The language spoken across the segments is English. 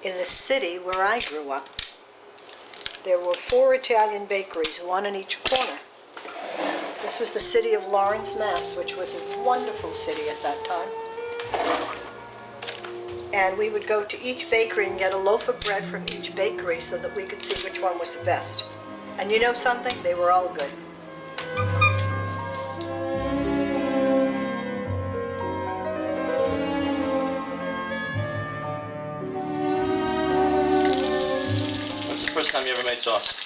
In the city where I grew up, there were 4 Italian bakeries, one in each corner. This was the city of Lawrence, Mass., which was a wonderful city at that time. And we would go to each bakery and get a loaf of bread from each bakery so that we could see which one was the best. And you know something? They were all good. When's the first time you ever made sauce?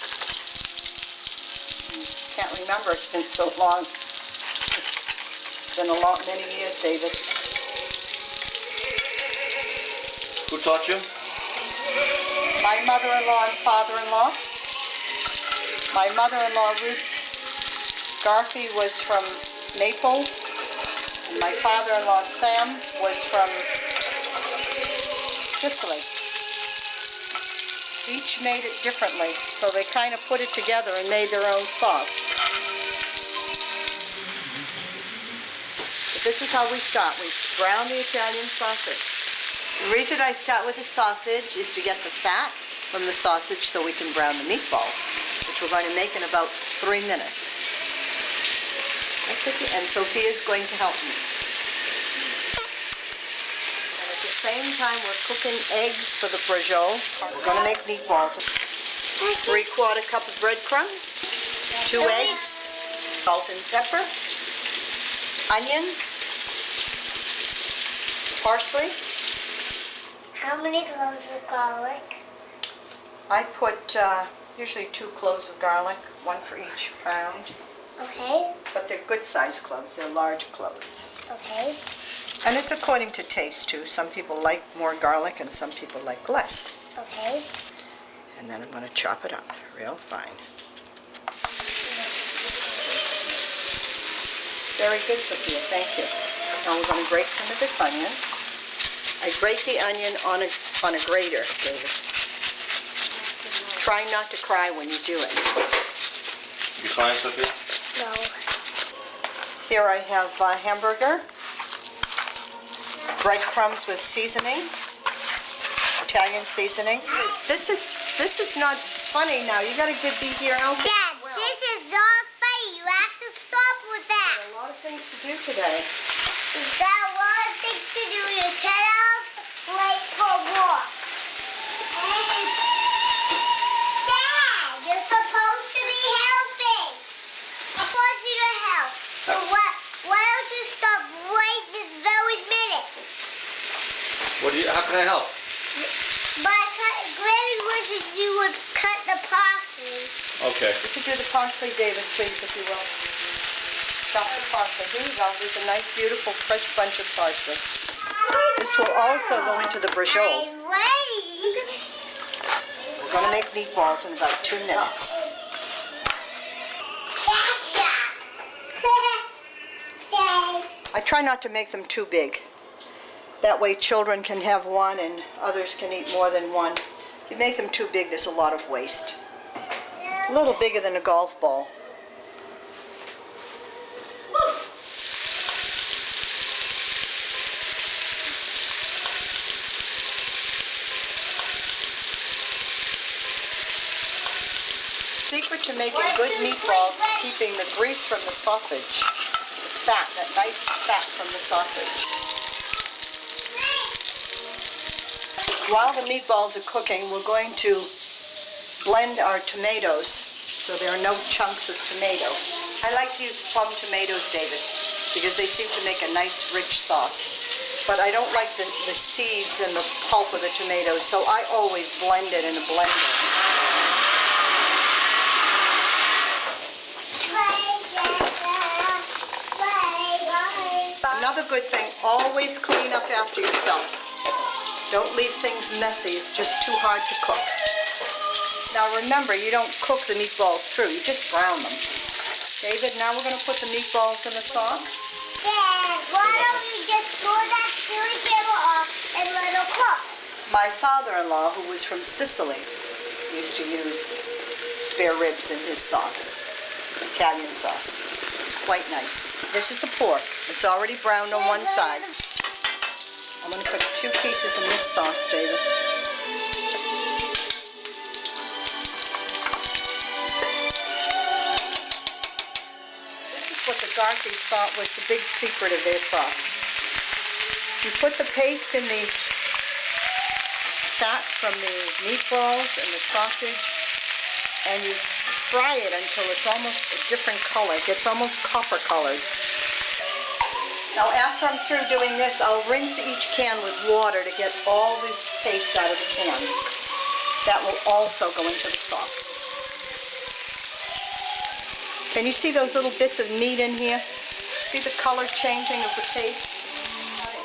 Can't remember, it's been so long. It's been many years, David. Who taught you? My mother-in-law and father-in-law. My mother-in-law, Ruth Garfi, was from Naples. And my father-in-law, Sam, was from Sicily. Each made it differently, so they kind of put it together and made their own sauce. But this is how we start. We brown the Italian sausage. The reason I start with the sausage is to get the fat from the sausage so we can brown the meatballs, which we're going to make in about 3 minutes. And Sophia's going to help me. And at the same time, we're cooking eggs for the braciole. We're going to make meatballs. 3/4 cup of breadcrumbs, 2 eggs, salt and pepper, onions, parsley. How many cloves of garlic? I put usually 2 cloves of garlic, 1 for each pound. Okay. But they're good sized cloves, they're large cloves. Okay. And it's according to taste too. Some people like more garlic and some people like less. Okay. And then I'm going to chop it up real fine. Very good, Sophia, thank you. Now we're going to grate some of this onion. I grate the onion on a grater, David. Try not to cry when you do it. You crying, Sophia? No. Here I have hamburger, breadcrumbs with seasoning, Italian seasoning. This is not funny now. You got to be here and help. Dad, this is not funny. You have to stop with that. There are a lot of things to do today. You've got a lot of things to do. Your 10 hours late for work. Dad, you're supposed to be helping. I want you to help. So why don't you stop right this very minute? How can I help? Granny wishes you would cut the parsley. Okay. You could do the parsley, David, please, if you will. Chop the parsley. Here you go. There's a nice, beautiful, fresh bunch of parsley. This will also go into the braciole. I'm ready. We're going to make meatballs in about 2 minutes. I try not to make them too big. That way children can have one and others can eat more than one. If you make them too big, there's a lot of waste. A little bigger than a golf ball. Secret to making good meatballs is keeping the grease from the sausage. Fat, that nice fat from the sausage. While the meatballs are cooking, we're going to blend our tomatoes so there are no chunks of tomato. I like to use plum tomatoes, David, because they seem to make a nice rich sauce. But I don't like the seeds and the pulp of the tomatoes, so I always blend it in a blender. Another good thing, always clean up after yourself. Don't leave things messy, it's just too hard to cook. Now remember, you don't cook the meatballs through, you just brown them. David, now we're going to put the meatballs in the sauce. Dad, why don't you just throw that silly paper off and let it cook? My father-in-law, who was from Sicily, used to use spare ribs in his sauce, Italian sauce. It's quite nice. This is the pork. It's already browned on one side. I'm going to put 2 pieces in this sauce, David. Garfis thought was the big secret of their sauce. You put the paste in the fat from the meatballs and the sausage, and you fry it until it's almost a different color. It gets almost copper colored. Now after I'm through doing this, I'll rinse each can with water to get all the paste out of the cans. That will also go into the sauce. Can you see those little bits of meat in here? See the color changing of the paste?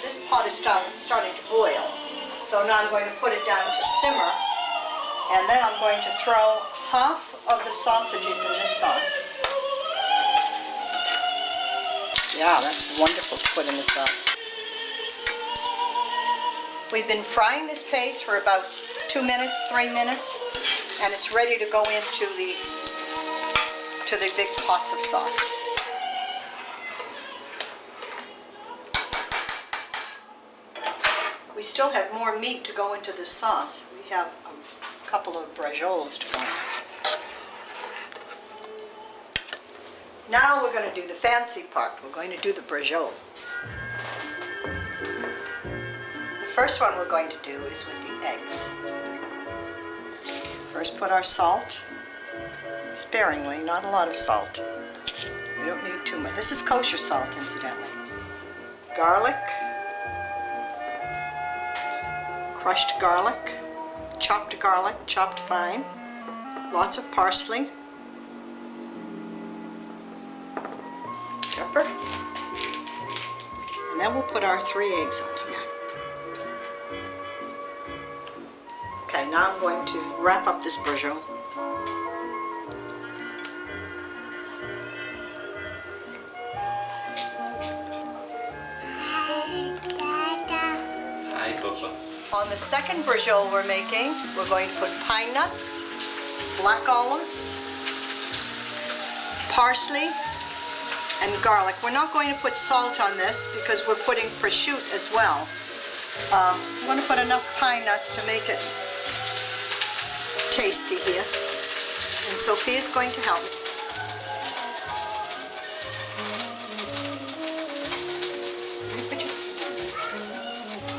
This pot is starting to boil. So now I'm going to put it down to simmer, and then I'm going to throw half of the sausages in this sauce. Yeah, that's wonderful to put in the sauce. We've been frying this paste for about 2 minutes, 3 minutes, and it's ready to go into the big pots of sauce. We still have more meat to go into this sauce. We have a couple of bracioles to go. Now we're going to do the fancy part. We're going to do the braciole. The first one we're going to do is with the eggs. First put our salt, sparingly, not a lot of salt. We don't need too much. This is kosher salt, incidentally. Garlic. Crushed garlic, chopped fine, lots of parsley, pepper, and then we'll put our 3 eggs on here. Okay, now I'm going to wrap up this braciole. Hi, closer. On the second braciole we're making, we're going to put pine nuts, black olives, parsley, and garlic. We're not going to put salt on this because we're putting prosciutto as well. I'm going to put enough pine nuts to make it tasty here. And Sophia's going to help me.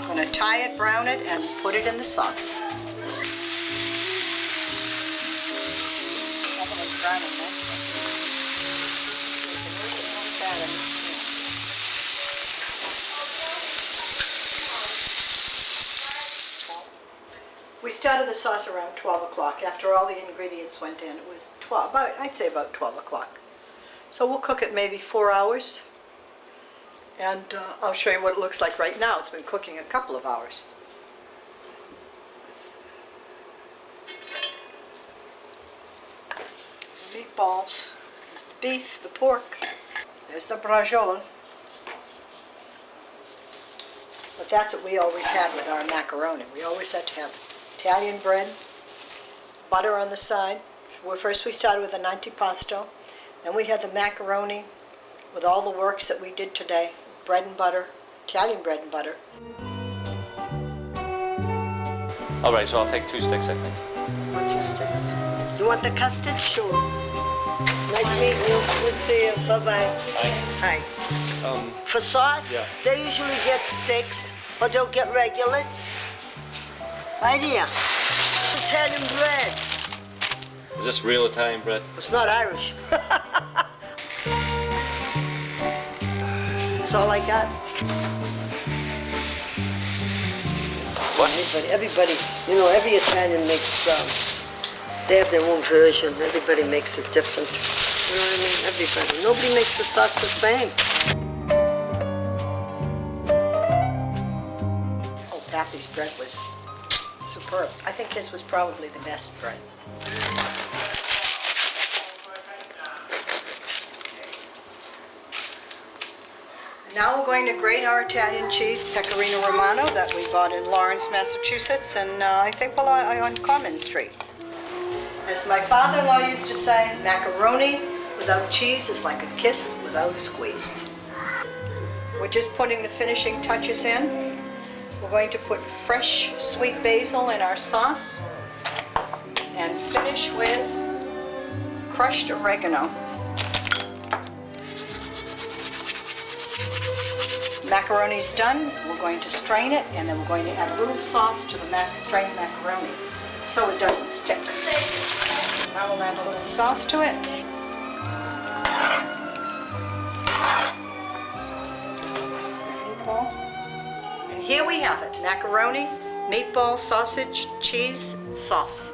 I'm going to tie it, brown it, and put it in the sauce. We started the sauce around 12 o'clock. After all the ingredients went in, it was 12, I'd say about 12 o'clock. So we'll cook it maybe 4 hours. And I'll show you what it looks like right now. It's been cooking a couple of hours. The meatballs. There's the beef, the pork. There's the braciole. But that's what we always had with our macaroni. We always had to have Italian bread, butter on the side. Well, first we started with an antipasto. Then we had the macaroni with all the works that we did today. Bread and butter, Italian bread and butter. All right, so I'll take 2 sticks, I think. Want 2 sticks? You want the custard? Sure. Nice meeting you. We'll see you. Bye-bye. Hi. Hi. For sauce, Yeah. they usually get steaks, or they'll get regulars. Idea. Italian bread. Is this real Italian bread? It's not Irish. That's all I got. What? Everybody, you know, every Italian makes, they have their own version. Everybody makes it different. You know what I mean? Everybody. Nobody makes the sauce the same. Oh, Pappy's bread was superb. I think his was probably the best bread. Now we're going to grate our Italian cheese, Pecorino Romano, that we bought in Lawrence, Massachusetts, and I think on Common Street. As my father-in-law used to say, macaroni without cheese is like a kiss without a squeeze. We're just putting the finishing touches in. We're going to put fresh sweet basil in our sauce and finish with crushed oregano. Macaroni's done. We're going to strain it, and then we're going to add a little sauce to the strained macaroni so it doesn't stick. Now we'll add a little sauce to it. This is the meatball. And here we have it, macaroni, meatball, sausage, cheese, sauce.